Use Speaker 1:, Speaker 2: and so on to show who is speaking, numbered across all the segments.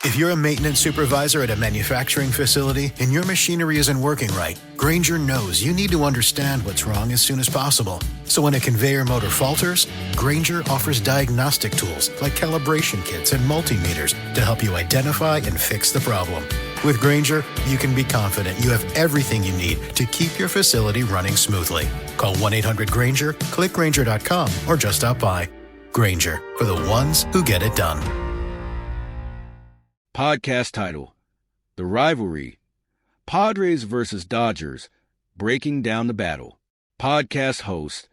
Speaker 1: If you're a maintenance supervisor at a manufacturing facility and your machinery isn't working right, Grainger knows you need to understand what's wrong as soon as possible. So when a conveyor motor falters, Grainger offers diagnostic tools like calibration kits and multimeters to help you identify and fix the problem. With Grainger, you can be confident you have everything you need to keep your facility running smoothly. Call 1-800-GRAINGER, click Grainger.com, or just stop by. Grainger, for the ones who get it done.
Speaker 2: Podcast title: The Rivalry. Padres versus Dodgers, breaking down the battle. Podcast host: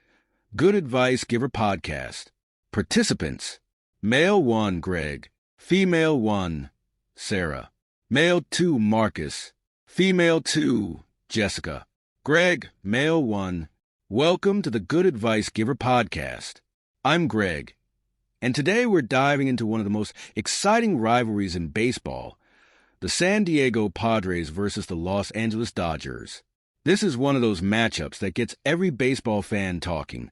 Speaker 2: Good Advice Giver Podcast. Participants: Male 1, Greg. Female 1, Sarah. Male 2, Marcus. Female 2, Jessica. Greg, Male 1. Welcome to the Good Advice Giver Podcast. I'm Greg, and today we're diving into one of the most exciting rivalries in baseball, the San Diego Padres versus the Los Angeles Dodgers. This is one of those matchups that gets every baseball fan talking,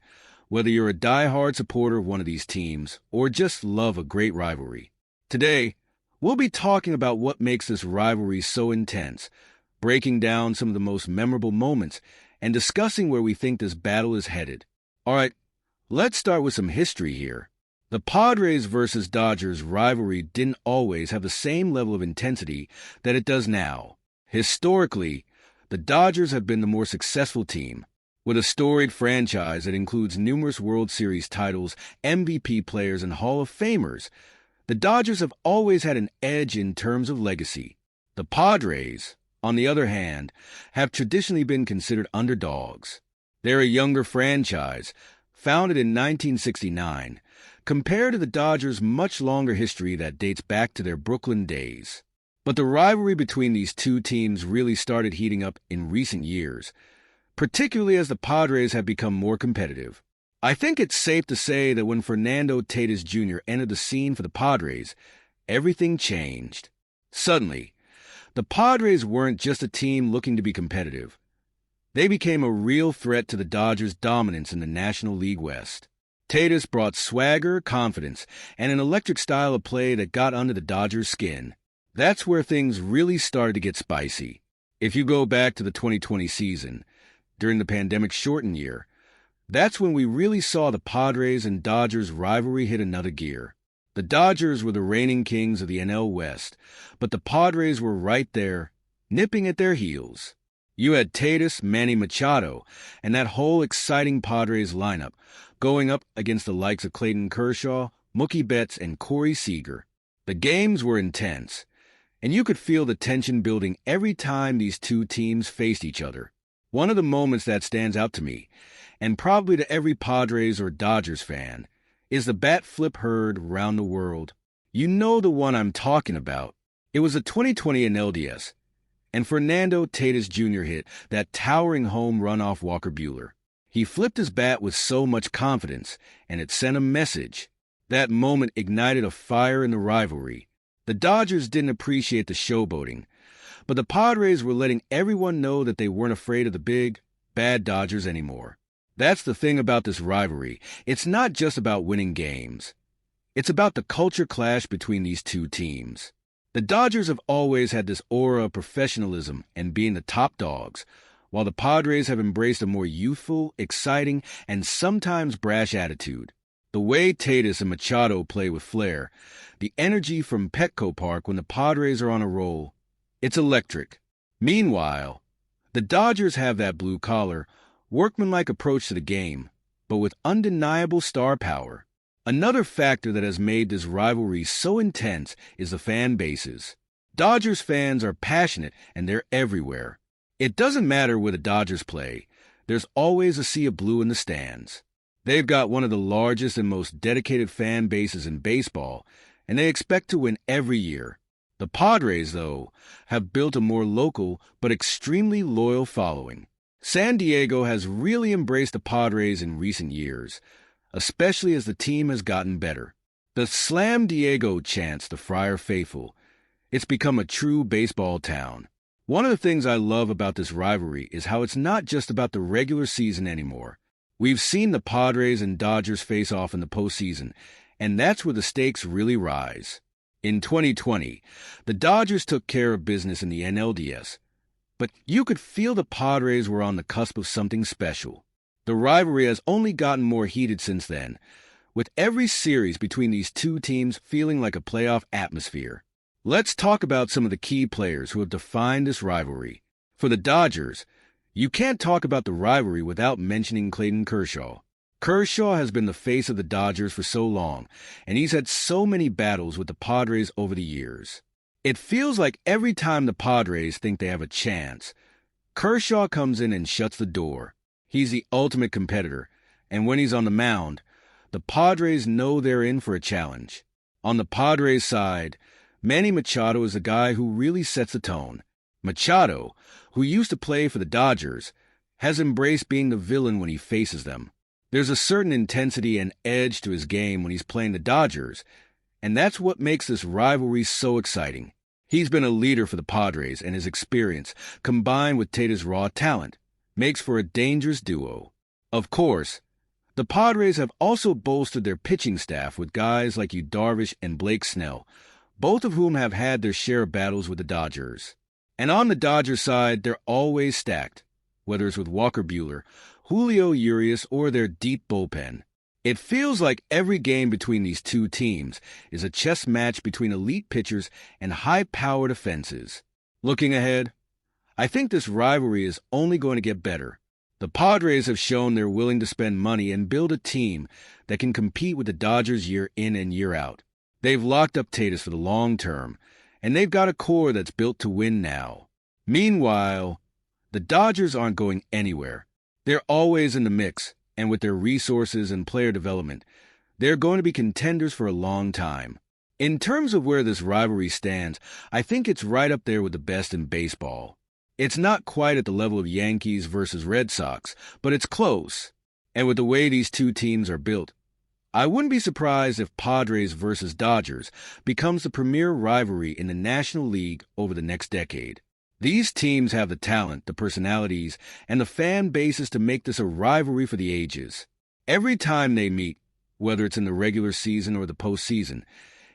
Speaker 2: whether you're a diehard supporter of one of these teams or just love a great rivalry. Today, we'll be talking about what makes this rivalry so intense, breaking down some of the most memorable moments, and discussing where we think this battle is headed. All right, let's start with some history here. The Padres versus Dodgers rivalry didn't always have the same level of intensity that it does now. Historically, the Dodgers have been the more successful team, with a storied franchise that includes numerous World Series titles, MVP players, and Hall of Famers. The Dodgers have always had an edge in terms of legacy. The Padres, on the other hand, have traditionally been considered underdogs. They're a younger franchise, founded in 1969, compared to the Dodgers' much longer history that dates back to their Brooklyn days. But the rivalry between these two teams really started heating up in recent years, particularly as the Padres have become more competitive. I think it's safe to say that when Fernando Tatis Jr. entered the scene for the Padres, everything changed. Suddenly, the Padres weren't just a team looking to be competitive. They became a real threat to the Dodgers' dominance in the National League West. Tatis brought swagger, confidence, and an electric style of play that got under the Dodgers' skin. That's where things really started to get spicy. If you go back to the 2020 season, during the pandemic-shortened year, that's when we really saw the Padres and Dodgers rivalry hit another gear. The Dodgers were the reigning kings of the NL West, but the Padres were right there, nipping at their heels. You had Tatis, Manny Machado, and that whole exciting Padres lineup going up against the likes of Clayton Kershaw, Mookie Betts, and Corey Seager. The games were intense, and you could feel the tension building every time these two teams faced each other. One of the moments that stands out to me, and probably to every Padres or Dodgers fan, is the bat flip heard around the world. You know the one I'm talking about. It was the 2020 NLDS, and Fernando Tatis Jr. hit that towering home run off Walker Buehler. He flipped his bat with so much confidence, and it sent a message. That moment ignited a fire in the rivalry. The Dodgers didn't appreciate the showboating, but the Padres were letting everyone know that they weren't afraid of the big, bad Dodgers anymore. That's the thing about this rivalry. It's not just about winning games. It's about the culture clash between these two teams. The Dodgers have always had this aura of professionalism and being the top dogs, while the Padres have embraced a more youthful, exciting, and sometimes brash attitude. The way Tatis and Machado play with flair, the energy from Petco Park when the Padres are on a roll, it's electric. Meanwhile, the Dodgers have that blue-collar, workmanlike approach to the game, but with undeniable star power. Another factor that has made this rivalry so intense is the fan bases. Dodgers fans are passionate and they're everywhere. It doesn't matter where the Dodgers play, there's always a sea of blue in the stands. They've got one of the largest and most dedicated fan bases in baseball, and they expect to win every year. The Padres, though, have built a more local but extremely loyal following. San Diego has really embraced the Padres in recent years, especially as the team has gotten better. The Slam Diego chants the Friar faithful. It's become a true baseball town. One of the things I love about this rivalry is how it's not just about the regular season anymore. We've seen the Padres and Dodgers face off in the postseason, and that's where the stakes really rise. In 2020, the Dodgers took care of business in the NLDS, but you could feel the Padres were on the cusp of something special. The rivalry has only gotten more heated since then, with every series between these two teams feeling like a playoff atmosphere. Let's talk about some of the key players who have defined this rivalry. For the Dodgers, you can't talk about the rivalry without mentioning Clayton Kershaw. Kershaw has been the face of the Dodgers for so long, and he's had so many battles with the Padres over the years. It feels like every time the Padres think they have a chance, Kershaw comes in and shuts the door. He's the ultimate competitor, and when he's on the mound, the Padres know they're in for a challenge. On the Padres side, Manny Machado is the guy who really sets the tone. Machado, who used to play for the Dodgers, has embraced being the villain when he faces them. There's a certain intensity and edge to his game when he's playing the Dodgers, and that's what makes this rivalry so exciting. He's been a leader for the Padres, and his experience, combined with Tate's raw talent, makes for a dangerous duo. Of course, the Padres have also bolstered their pitching staff with guys like Yu Darvish and Blake Snell, both of whom have had their share of battles with the Dodgers. And on the Dodgers side, they're always stacked, whether it's with Walker Buehler, Julio Urias, or their deep bullpen. It feels like every game between these two teams is a chess match between elite pitchers and high-powered offenses. Looking ahead, I think this rivalry is only going to get better. The Padres have shown they're willing to spend money and build a team that can compete with the Dodgers year in and year out. They've locked up Tatis for the long term, and they've got a core that's built to win now. Meanwhile, the Dodgers aren't going anywhere. They're always in the mix, and with their resources and player development, they're going to be contenders for a long time. In terms of where this rivalry stands, I think it's right up there with the best in baseball. It's not quite at the level of Yankees versus Red Sox, but it's close. And with the way these two teams are built, I wouldn't be surprised if Padres versus Dodgers becomes the premier rivalry in the National League over the next decade. These teams have the talent, the personalities, and the fan bases to make this a rivalry for the ages. Every time they meet, whether it's in the regular season or the postseason,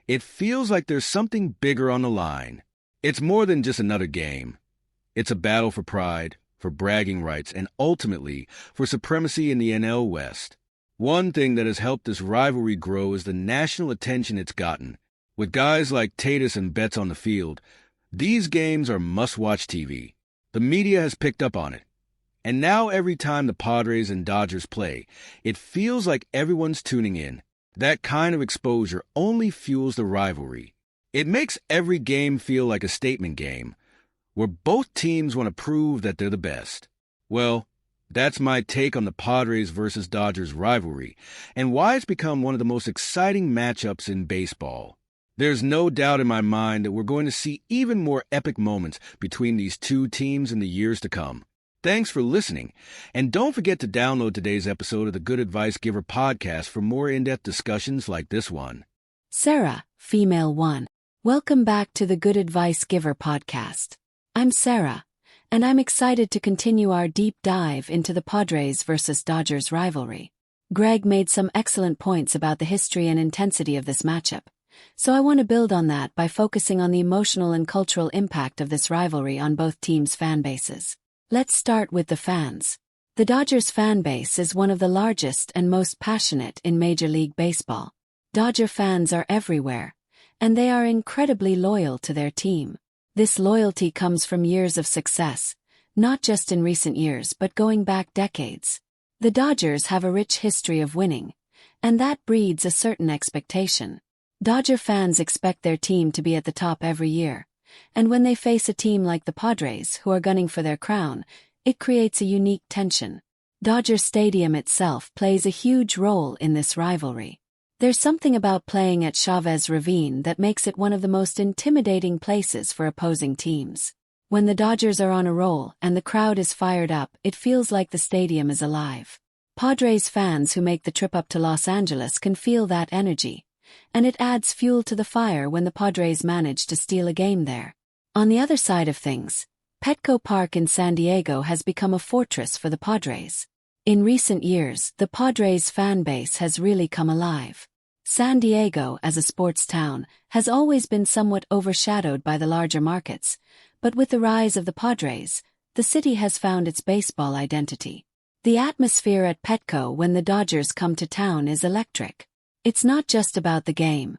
Speaker 2: it feels like there's something bigger on the line. It's more than just another game. It's a battle for pride, for bragging rights, and ultimately for supremacy in the NL West. One thing that has helped this rivalry grow is the national attention it's gotten. With guys like Tatis and Betts on the field, these games are must-watch TV. The media has picked up on it. And now every time the Padres and Dodgers play, it feels like everyone's tuning in. That kind of exposure only fuels the rivalry. It makes every game feel like a statement game, where both teams want to prove that they're the best. Well, that's my take on the Padres versus Dodgers rivalry, and why it's become one of the most exciting matchups in baseball. There's no doubt in my mind that we're going to see even more epic moments between these two teams in the years to come. Thanks for listening, and don't forget to download today's episode of the Good Advice Giver podcast for more in-depth discussions like this one.
Speaker 3: Sarah, female 1. Welcome back to the Good Advice Giver podcast. I'm Sarah, and I'm excited to continue our deep dive into the Padres versus Dodgers rivalry. Greg made some excellent points about the history and intensity of this matchup, so I want to build on that by focusing on the emotional and cultural impact of this rivalry on both teams' fan bases. Let's start with the fans. The Dodgers fan base is one of the largest and most passionate in Major League Baseball. Dodger fans are everywhere, and they are incredibly loyal to their team. This loyalty comes from years of success, not just in recent years but going back decades. The Dodgers have a rich history of winning, and that breeds a certain expectation. Dodger fans expect their team to be at the top every year, and when they face a team like the Padres who are gunning for their crown, it creates a unique tension. Dodger Stadium itself plays a huge role in this rivalry. There's something about playing at Chavez Ravine that makes it one of the most intimidating places for opposing teams. When the Dodgers are on a roll and the crowd is fired up, it feels like the stadium is alive. Padres fans who make the trip up to Los Angeles can feel that energy, and it adds fuel to the fire when the Padres manage to steal a game there. On the other side of things, Petco Park in San Diego has become a fortress for the Padres. In recent years, the Padres fan base has really come alive. San Diego, as a sports town, has always been somewhat overshadowed by the larger markets, but with the rise of the Padres, the city has found its baseball identity. The atmosphere at Petco when the Dodgers come to town is electric. It's not just about the game.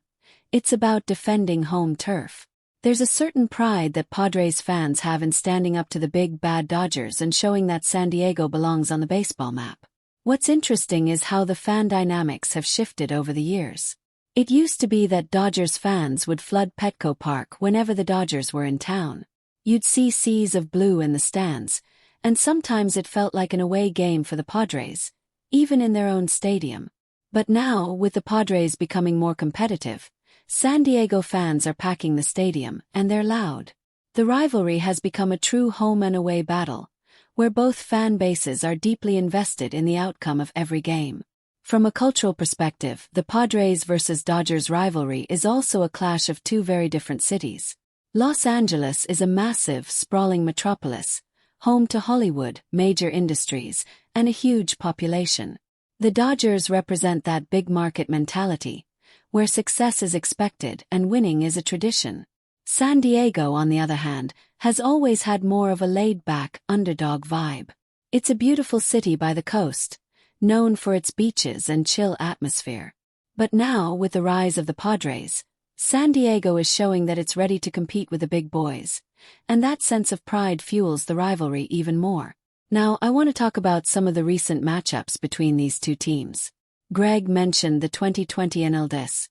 Speaker 3: It's about defending home turf. There's a certain pride that Padres fans have in standing up to the big bad Dodgers and showing that San Diego belongs on the baseball map. What's interesting is how the fan dynamics have shifted over the years. It used to be that Dodgers fans would flood Petco Park whenever the Dodgers were in town. You'd see seas of blue in the stands, and sometimes it felt like an away game for the Padres, even in their own stadium. But now, with the Padres becoming more competitive, San Diego fans are packing the stadium, and they're loud. The rivalry has become a true home and away battle, where both fan bases are deeply invested in the outcome of every game. From a cultural perspective, the Padres versus Dodgers rivalry is also a clash of two very different cities. Los Angeles is a massive, sprawling metropolis, home to Hollywood, major industries, and a huge population. The Dodgers represent that big market mentality, where success is expected and winning is a tradition. San Diego, on the other hand, has always had more of a laid-back, underdog vibe. It's a beautiful city by the coast, known for its beaches and chill atmosphere. But now, with the rise of the Padres, San Diego is showing that it's ready to compete with the big boys, and that sense of pride fuels the rivalry even more. Now, I want to talk about some of the recent matchups between these two teams. Greg mentioned the 2020 NLDS,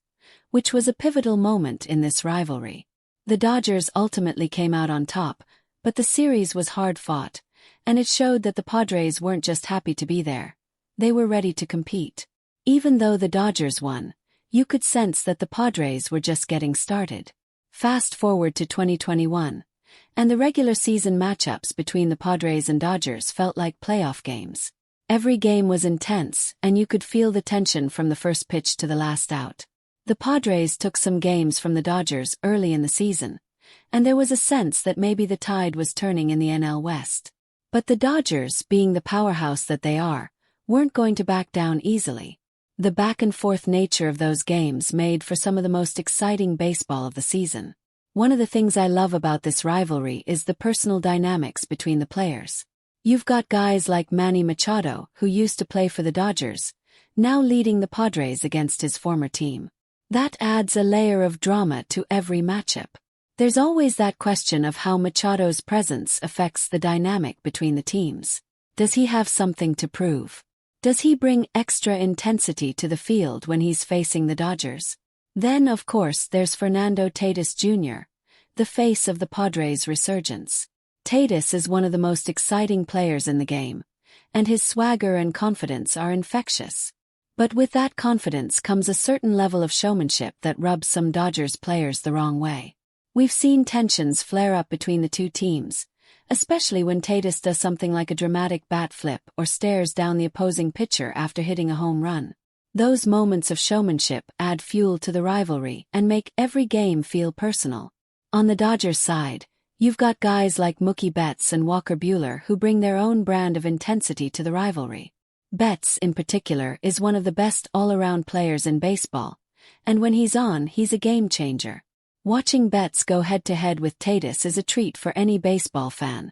Speaker 3: which was a pivotal moment in this rivalry. The Dodgers ultimately came out on top, but the series was hard-fought, and it showed that the Padres weren't just happy to be there. They were ready to compete. Even though the Dodgers won, you could sense that the Padres were just getting started. Fast forward to 2021, and the regular season matchups between the Padres and Dodgers felt like playoff games. Every game was intense, and you could feel the tension from the first pitch to the last out. The Padres took some games from the Dodgers early in the season, and there was a sense that maybe the tide was turning in the NL West. But the Dodgers, being the powerhouse that they are, weren't going to back down easily. The back-and-forth nature of those games made for some of the most exciting baseball of the season. One of the things I love about this rivalry is the personal dynamics between the players. You've got guys like Manny Machado, who used to play for the Dodgers, now leading the Padres against his former team. That adds a layer of drama to every matchup. There's always that question of how Machado's presence affects the dynamic between the teams. Does he have something to prove? Does he bring extra intensity to the field when he's facing the Dodgers? Then, of course, there's Fernando Tatis Jr., the face of the Padres' resurgence. Tatis is one of the most exciting players in the game, and his swagger and confidence are infectious. But with that confidence comes a certain level of showmanship that rubs some Dodgers players the wrong way. We've seen tensions flare up between the two teams, especially when Tatis does something like a dramatic bat flip or stares down the opposing pitcher after hitting a home run. Those moments of showmanship add fuel to the rivalry and make every game feel personal. On the Dodgers side, you've got guys like Mookie Betts and Walker Buehler who bring their own brand of intensity to the rivalry. Betts, in particular, is one of the best all-around players in baseball, and when he's on, he's a game-changer. Watching Betts go head-to-head with Tatis is a treat for any baseball fan,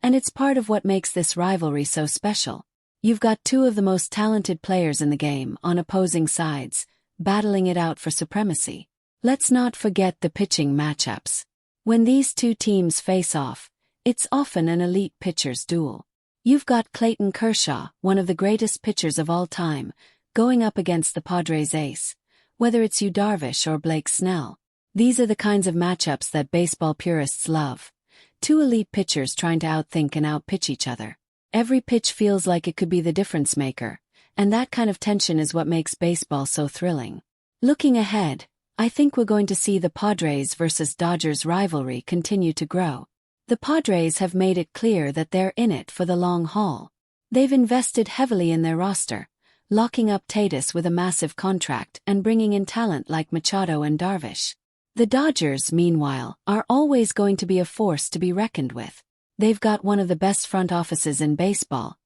Speaker 3: and it's part of what makes this rivalry so special. You've got two of the most talented players in the game on opposing sides, battling it out for supremacy. Let's not forget the pitching matchups. When these two teams face off, it's often an elite pitcher's duel. You've got Clayton Kershaw, one of the greatest pitchers of all time, going up against the Padres' ace, whether it's Yu Darvish or Blake Snell. These are the kinds of matchups that baseball purists love. Two elite pitchers trying to outthink and outpitch each other. Every pitch feels like it could be the difference maker, and that kind of tension is what makes baseball so thrilling. Looking ahead, I think we're going to see the Padres versus Dodgers rivalry continue to grow. The Padres have made it clear that they're in it for the long haul. They've invested heavily in their roster, locking up Tatis with a massive contract and bringing in talent like Machado and Darvish. The Dodgers, meanwhile, are always going to be a force to be reckoned with. They've got one of the best front offices in baseball,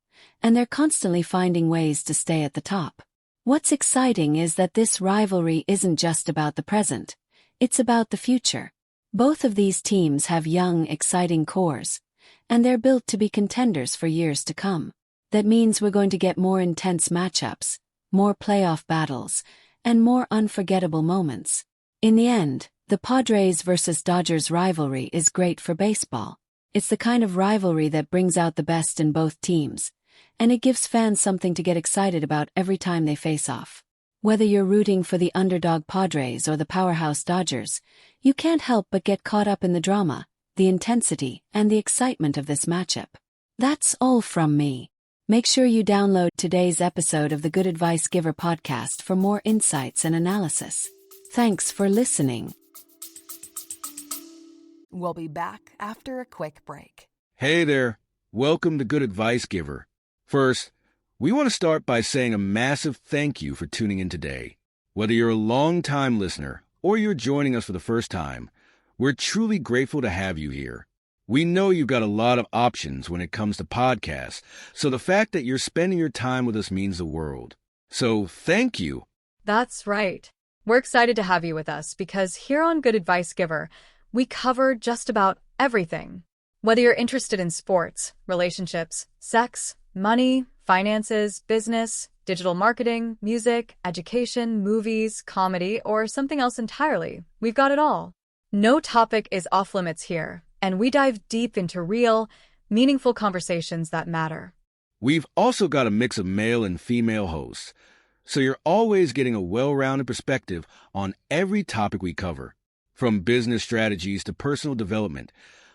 Speaker 3: and they're constantly finding ways to stay at the top. What's exciting is that this rivalry isn't just about the present, it's about the future. Both of these teams have young, exciting cores, and they're built to be contenders for years to come. That means we're going to get more intense matchups, more playoff battles, and more unforgettable moments. In the end, the Padres versus Dodgers rivalry is great for baseball. It's the kind of rivalry that brings out the best in both teams, and it gives fans something to get excited about every time they face off. Whether you're rooting for the underdog Padres or the powerhouse Dodgers, you can't help but get caught up in the drama, the intensity, and the excitement of this matchup. That's all from me. Make sure you download today's episode of the Good Advice Giver podcast for more insights and analysis. Thanks for listening.
Speaker 4: We'll be back after a quick break.
Speaker 2: Hey there. Welcome to Good Advice Giver. First, we want to start by saying a massive thank you for tuning in today. Whether you're a long-time listener or you're joining us for the first time, we're truly grateful to have you here. We know you've got a lot of options when it comes to podcasts, so the fact that you're spending your time with us means the world. So thank you.
Speaker 5: That's right. We're excited to have you with us because here on Good Advice Giver, we cover just about everything. Whether you're interested in sports, relationships, sex, money, finances, business, digital marketing, music, education, movies, comedy, or something else entirely, we've got it all. No topic is off limits here, and we dive deep into real, meaningful conversations that matter.
Speaker 2: We've also got a mix of male and female hosts, so you're always getting a well-rounded perspective on every topic we cover, from business strategies to personal development,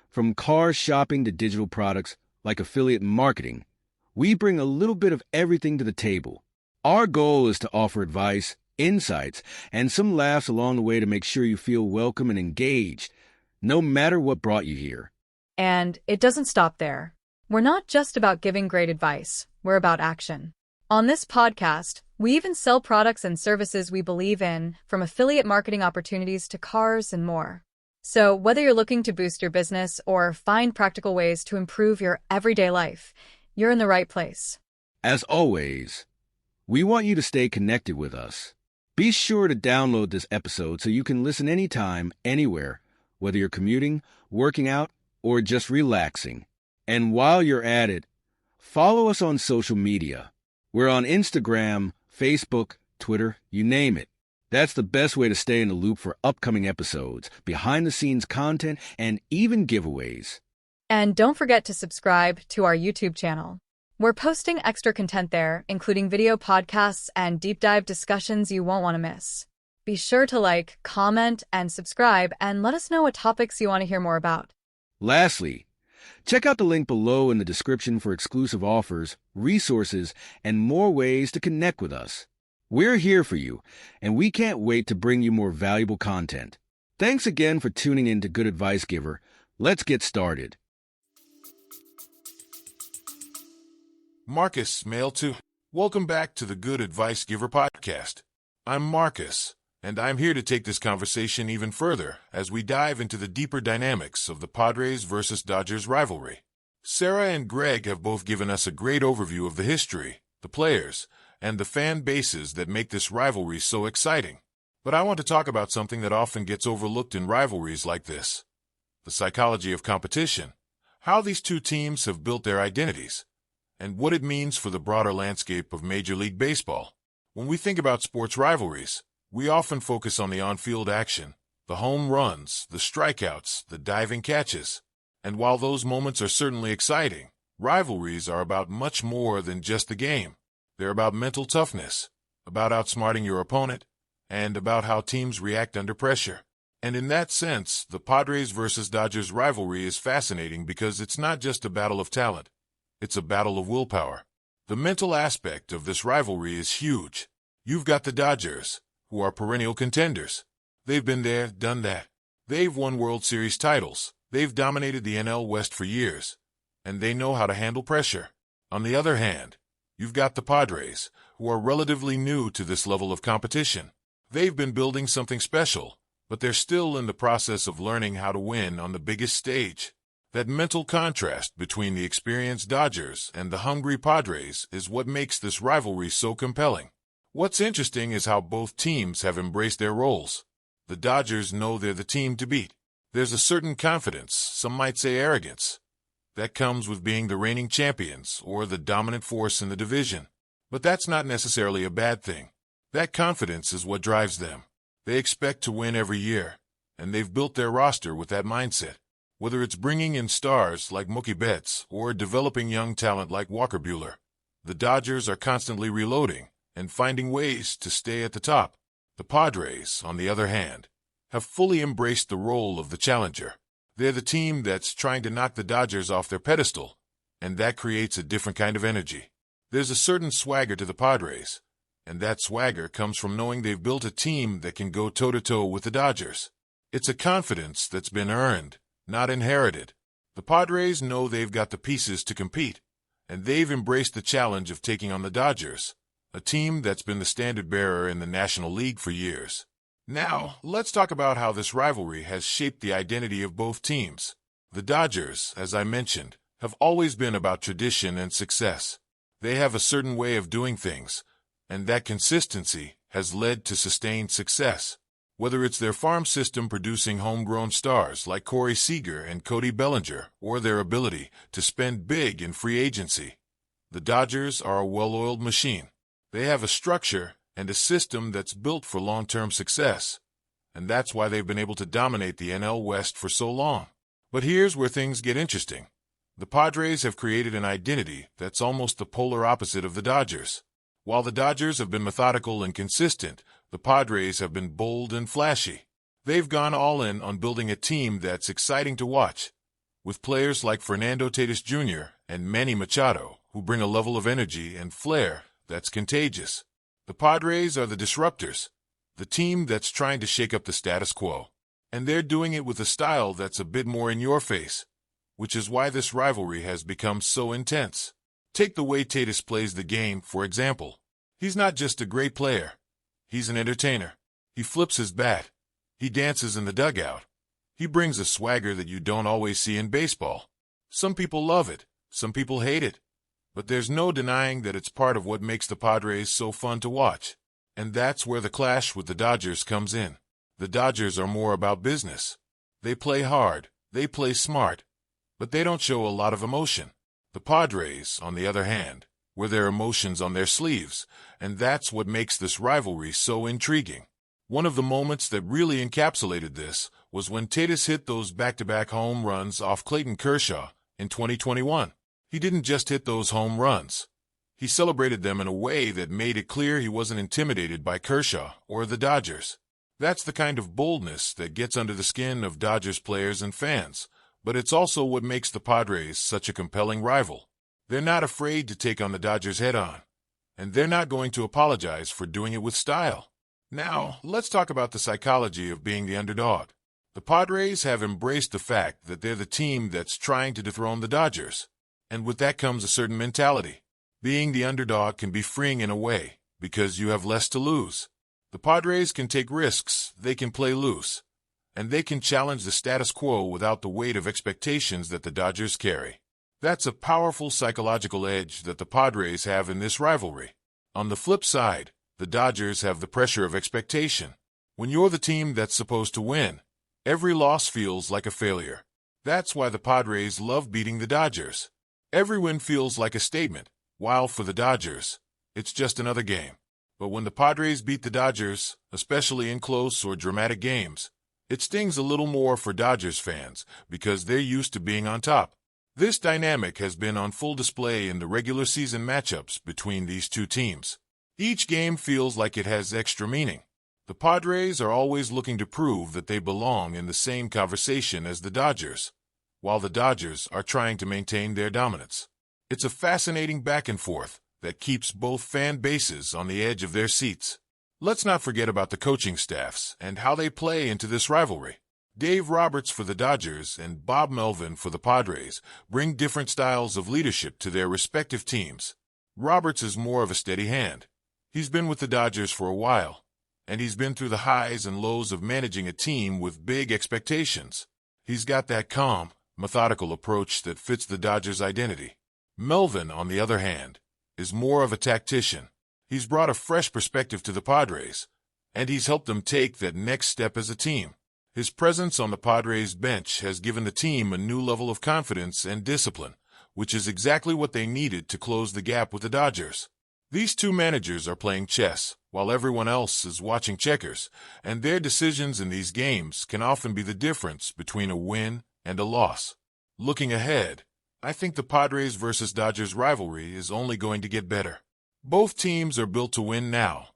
Speaker 2: from car shopping to digital products like affiliate marketing. We bring a little bit of everything to the table. Our goal is to offer advice, insights, and some laughs along the way to make sure you feel welcome and engaged, no matter what brought you here.
Speaker 5: And it doesn't stop there. We're not just about giving great advice, we're about action. On this podcast, we even sell products and services we believe in, from affiliate marketing opportunities to cars and more. So whether you're looking to boost your business or find practical ways to improve your everyday life, you're in the right place.
Speaker 2: As always, we want you to stay connected with us. Be sure to download this episode so you can listen anytime, anywhere, whether you're commuting, working out, or just relaxing. And while you're at it, follow us on social media. We're on Instagram, Facebook, Twitter, you name it. That's the best way to stay in the loop for upcoming episodes, behind-the-scenes content, and even giveaways.
Speaker 5: And don't forget to subscribe to our YouTube channel. We're posting extra content there, including video podcasts and deep dive discussions you won't want to miss. Be sure to like, comment, and subscribe, and let us know what topics you want to hear more about.
Speaker 2: Lastly, check out the link below in the description for exclusive offers, resources, and more ways to connect with us. We're here for you, and we can't wait to bring you more valuable content. Thanks again for tuning in to Good Advice Giver. Let's get started.
Speaker 6: Marcus, male 2. Welcome back to the Good Advice Giver podcast. I'm Marcus, and I'm here to take this conversation even further as we dive into the deeper dynamics of the Padres versus Dodgers rivalry. Sarah and Greg have both given us a great overview of the history, the players, and the fan bases that make this rivalry so exciting. But I want to talk about something that often gets overlooked in rivalries like this: the psychology of competition, how these two teams have built their identities, and what it means for the broader landscape of Major League Baseball. When we think about sports rivalries, we often focus on the on-field action, the home runs, the strikeouts, the diving catches. And while those moments are certainly exciting, rivalries are about much more than just the game. They're about mental toughness, about outsmarting your opponent, and about how teams react under pressure. And in that sense, the Padres versus Dodgers rivalry is fascinating because it's not just a battle of talent. It's a battle of willpower. The mental aspect of this rivalry is huge. You've got the Dodgers, who are perennial contenders. They've been there, done that. They've won World Series titles. They've dominated the NL West for years, and they know how to handle pressure. On the other hand, you've got the Padres, who are relatively new to this level of competition. They've been building something special, but they're still in the process of learning how to win on the biggest stage. That mental contrast between the experienced Dodgers and the hungry Padres is what makes this rivalry so compelling. What's interesting is how both teams have embraced their roles. The Dodgers know they're the team to beat. There's a certain confidence, some might say arrogance, that comes with being the reigning champions or the dominant force in the division. But that's not necessarily a bad thing. That confidence is what drives them. They expect to win every year, and they've built their roster with that mindset. Whether it's bringing in stars like Mookie Betts or developing young talent like Walker Buehler, the Dodgers are constantly reloading and finding ways to stay at the top. The Padres, on the other hand, have fully embraced the role of the challenger. They're the team that's trying to knock the Dodgers off their pedestal, and that creates a different kind of energy. There's a certain swagger to the Padres, and that swagger comes from knowing they've built a team that can go toe-to-toe with the Dodgers. It's a confidence that's been earned, not inherited. The Padres know they've got the pieces to compete, and they've embraced the challenge of taking on the Dodgers, a team that's been the standard-bearer in the National League for years. Now, let's talk about how this rivalry has shaped the identity of both teams. The Dodgers, as I mentioned, have always been about tradition and success. They have a certain way of doing things, and that consistency has led to sustained success. Whether it's their farm system producing homegrown stars like Corey Seager and Cody Bellinger, or their ability to spend big in free agency, the Dodgers are a well-oiled machine. They have a structure and a system that's built for long-term success, and that's why they've been able to dominate the NL West for so long. But here's where things get interesting. The Padres have created an identity that's almost the polar opposite of the Dodgers. While the Dodgers have been methodical and consistent, the Padres have been bold and flashy. They've gone all in on building a team that's exciting to watch, with players like Fernando Tatis Jr. and Manny Machado, who bring a level of energy and flair that's contagious. The Padres are the disruptors, the team that's trying to shake up the status quo. And they're doing it with a style that's a bit more in your face, which is why this rivalry has become so intense. Take the way Tatis plays the game, for example. He's not just a great player. He's an entertainer. He flips his bat. He dances in the dugout. He brings a swagger that you don't always see in baseball. Some people love it. Some people hate it. But there's no denying that it's part of what makes the Padres so fun to watch. And that's where the clash with the Dodgers comes in. The Dodgers are more about business. They play hard, they play smart, but they don't show a lot of emotion. The Padres, on the other hand, wear their emotions on their sleeves, and that's what makes this rivalry so intriguing. One of the moments that really encapsulated this was when Tatis hit those back-to-back home runs off Clayton Kershaw in 2021. He didn't just hit those home runs. He celebrated them in a way that made it clear he wasn't intimidated by Kershaw or the Dodgers. That's the kind of boldness that gets under the skin of Dodgers players and fans, but it's also what makes the Padres such a compelling rival. They're not afraid to take on the Dodgers head-on, and they're not going to apologize for doing it with style. Now, let's talk about the psychology of being the underdog. The Padres have embraced the fact that they're the team that's trying to dethrone the Dodgers, and with that comes a certain mentality. Being the underdog can be freeing in a way, because you have less to lose. The Padres can take risks, they can play loose, and they can challenge the status quo without the weight of expectations that the Dodgers carry. That's a powerful psychological edge that the Padres have in this rivalry. On the flip side, the Dodgers have the pressure of expectation. When you're the team that's supposed to win, every loss feels like a failure. That's why the Padres love beating the Dodgers. Every win feels like a statement, while for the Dodgers, it's just another game. But when the Padres beat the Dodgers, especially in close or dramatic games, it stings a little more for Dodgers fans because they're used to being on top. This dynamic has been on full display in the regular season matchups between these two teams. Each game feels like it has extra meaning. The Padres are always looking to prove that they belong in the same conversation as the Dodgers, while the Dodgers are trying to maintain their dominance. It's a fascinating back and forth that keeps both fan bases on the edge of their seats. Let's not forget about the coaching staffs and how they play into this rivalry. Dave Roberts for the Dodgers and Bob Melvin for the Padres bring different styles of leadership to their respective teams. Roberts is more of a steady hand. He's been with the Dodgers for a while, and he's been through the highs and lows of managing a team with big expectations. He's got that calm, methodical approach that fits the Dodgers' identity. Melvin, on the other hand, is more of a tactician. He's brought a fresh perspective to the Padres, and he's helped them take that next step as a team. His presence on the Padres bench has given the team a new level of confidence and discipline, which is exactly what they needed to close the gap with the Dodgers. These two managers are playing chess, while everyone else is watching checkers, and their decisions in these games can often be the difference between a win and a loss. Looking ahead, I think the Padres versus Dodgers rivalry is only going to get better. Both teams are built to win now,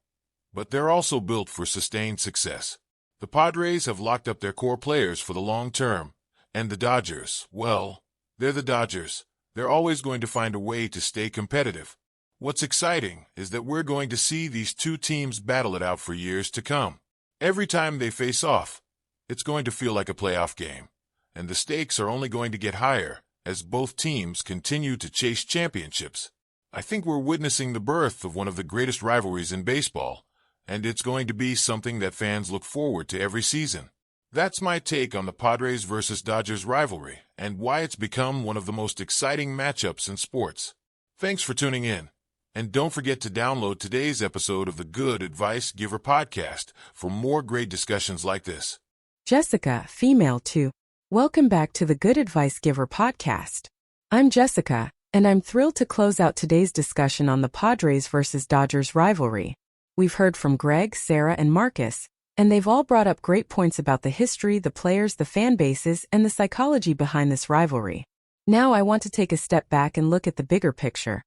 Speaker 6: but they're also built for sustained success. The Padres have locked up their core players for the long term, and the Dodgers, well, they're the Dodgers. They're always going to find a way to stay competitive. What's exciting is that we're going to see these two teams battle it out for years to come. Every time they face off, it's going to feel like a playoff game, and the stakes are only going to get higher as both teams continue to chase championships. I think we're witnessing the birth of one of the greatest rivalries in baseball, and it's going to be something that fans look forward to every season. That's my take on the Padres versus Dodgers rivalry and why it's become one of the most exciting matchups in sports. Thanks for tuning in. And don't forget to download today's episode of the Good Advice Giver podcast for more great discussions like this.
Speaker 7: Jessica, female 2. Welcome back to the Good Advice Giver podcast. I'm Jessica, and I'm thrilled to close out today's discussion on the Padres versus Dodgers rivalry. We've heard from Greg, Sarah, and Marcus, and they've all brought up great points about the history, the players, the fan bases, and the psychology behind this rivalry. Now I want to take a step back and look at the bigger picture.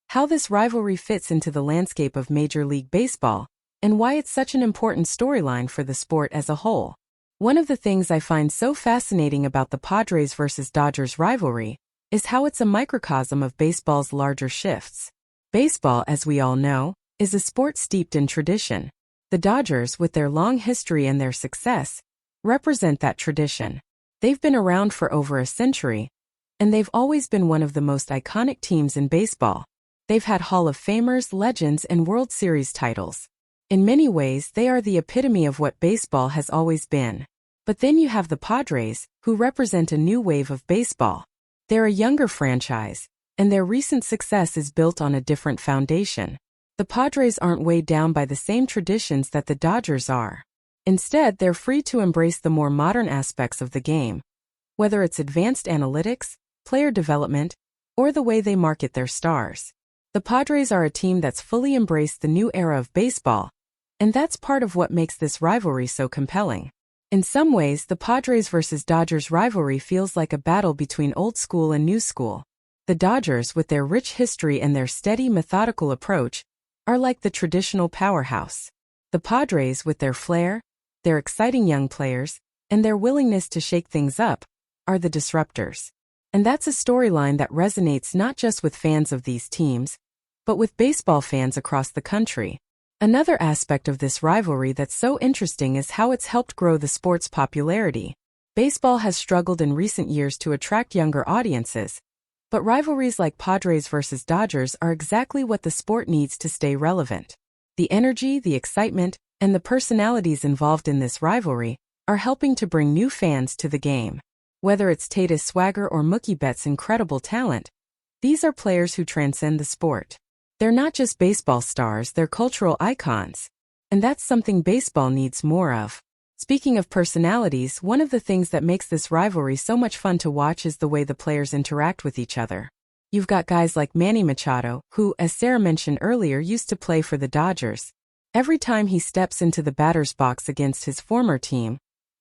Speaker 7: How this rivalry fits into the landscape of Major League Baseball, and why it's such an important storyline for the sport as a whole. One of the things I find so fascinating about the Padres versus Dodgers rivalry is how it's a microcosm of baseball's larger shifts. Baseball, as we all know, is a sport steeped in tradition. The Dodgers, with their long history and their success, represent that tradition. They've been around for over a century, and they've always been one of the most iconic teams in baseball. They've had Hall of Famers, legends, and World Series titles. In many ways, they are the epitome of what baseball has always been. But then you have the Padres, who represent a new wave of baseball. They're a younger franchise, and their recent success is built on a different foundation. The Padres aren't weighed down by the same traditions that the Dodgers are. Instead, they're free to embrace the more modern aspects of the game, whether it's advanced analytics, player development, or the way they market their stars. The Padres are a team that's fully embraced the new era of baseball, and that's part of what makes this rivalry so compelling. In some ways, the Padres versus Dodgers rivalry feels like a battle between old school and new school. The Dodgers, with their rich history and their steady, methodical approach, are like the traditional powerhouse. The Padres, with their flair, their exciting young players, and their willingness to shake things up, are the disruptors. And that's a storyline that resonates not just with fans of these teams, but with baseball fans across the country. Another aspect of this rivalry that's so interesting is how it's helped grow the sport's popularity. Baseball has struggled in recent years to attract younger audiences, but rivalries like Padres versus Dodgers are exactly what the sport needs to stay relevant. The energy, the excitement, and the personalities involved in this rivalry are helping to bring new fans to the game. Whether it's Tatis swagger or Mookie Betts' incredible talent, these are players who transcend the sport. They're not just baseball stars, they're cultural icons. And that's something baseball needs more of. Speaking of personalities, one of the things that makes this rivalry so much fun to watch is the way the players interact with each other. You've got guys like Manny Machado, who, as Sarah mentioned earlier, used to play for the Dodgers. Every time he steps into the batter's box against his former team,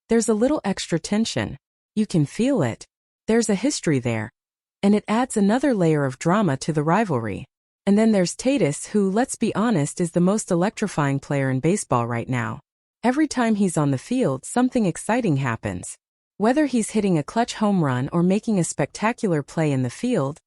Speaker 7: there's a little extra tension. You can feel it. There's a history there. And it adds another layer of drama to the rivalry. And then there's Tatis, who, let's be honest, is the most electrifying player in baseball right now. Every time he's on the field, something exciting happens. Whether he's hitting a clutch home run or making a spectacular play in the field,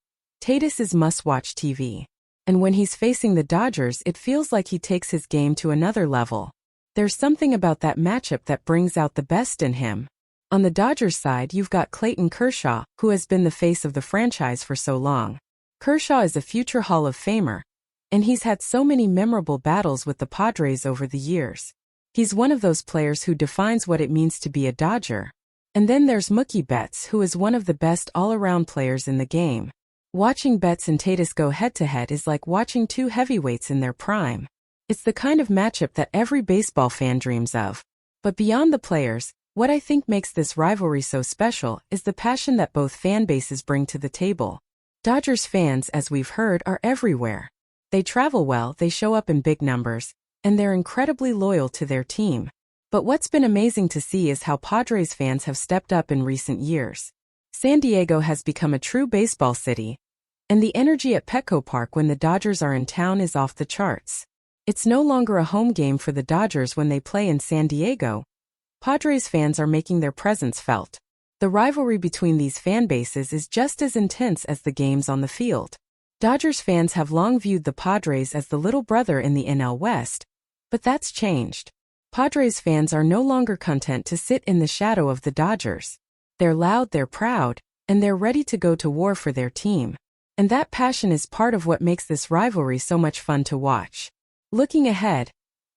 Speaker 7: Tatis is must-watch TV. And when he's facing the Dodgers, it feels like he takes his game to another level. There's something about that matchup that brings out the best in him. On the Dodgers side, you've got Clayton Kershaw, who has been the face of the franchise for so long. Kershaw is a future Hall of Famer, and he's had so many memorable battles with the Padres over the years. He's one of those players who defines what it means to be a Dodger. And then there's Mookie Betts, who is one of the best all-around players in the game. Watching Betts and Tatis go head-to-head is like watching two heavyweights in their prime. It's the kind of matchup that every baseball fan dreams of. But beyond the players, what I think makes this rivalry so special is the passion that both fan bases bring to the table. Dodgers fans, as we've heard, are everywhere. They travel well, they show up in big numbers, and they're incredibly loyal to their team. But what's been amazing to see is how Padres fans have stepped up in recent years. San Diego has become a true baseball city, and the energy at Petco Park when the Dodgers are in town is off the charts. It's no longer a home game for the Dodgers when they play in San Diego. Padres fans are making their presence felt. The rivalry between these fan bases is just as intense as the games on the field. Dodgers fans have long viewed the Padres as the little brother in the NL West, but that's changed. Padres fans are no longer content to sit in the shadow of the Dodgers. They're loud, they're proud, and they're ready to go to war for their team. And that passion is part of what makes this rivalry so much fun to watch. Looking ahead,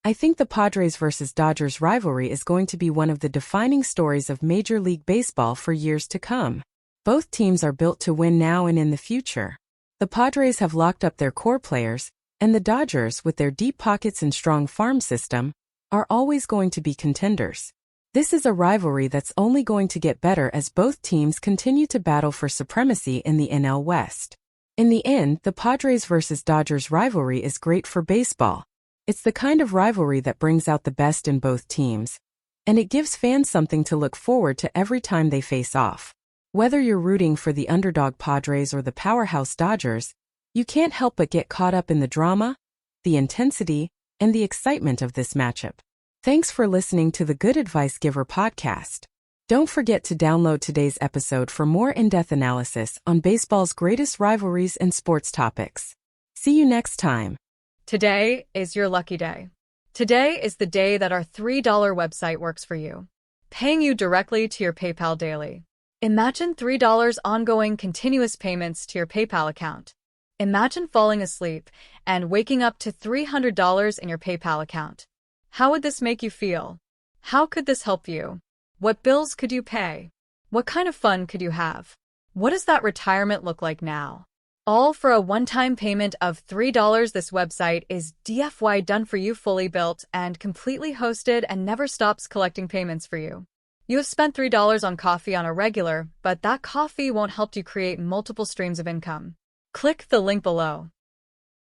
Speaker 7: I think the Padres versus Dodgers rivalry is going to be one of the defining stories of Major League Baseball for years to come. Both teams are built to win now and in the future. The Padres have locked up their core players, and the Dodgers, with their deep pockets and strong farm system, are always going to be contenders. This is a rivalry that's only going to get better as both teams continue to battle for supremacy in the NL West. In the end, the Padres versus Dodgers rivalry is great for baseball. It's the kind of rivalry that brings out the best in both teams, and it gives fans something to look forward to every time they face off. Whether you're rooting for the underdog Padres or the powerhouse Dodgers, you can't help but get caught up in the drama, the intensity, and the excitement of this matchup. Thanks for listening to the Good Advice Giver podcast. Don't forget to download today's episode for more in-depth analysis on baseball's greatest rivalries and sports topics. See you next time.
Speaker 5: Today is your lucky day. Today is the day that our $3 website works for you, paying you directly to your PayPal daily. Imagine $3 ongoing continuous payments to your PayPal account. Imagine falling asleep and waking up to $300 in your PayPal account. How would this make you feel? How could this help you? What bills could you pay? What kind of fun could you have? What does that retirement look like now? All for a one-time payment of $3. This website is DFY done for you, fully built and completely hosted, and never stops collecting payments for you. You have spent $3 on coffee on a regular, but that coffee won't help you create multiple streams of income. Click the link below.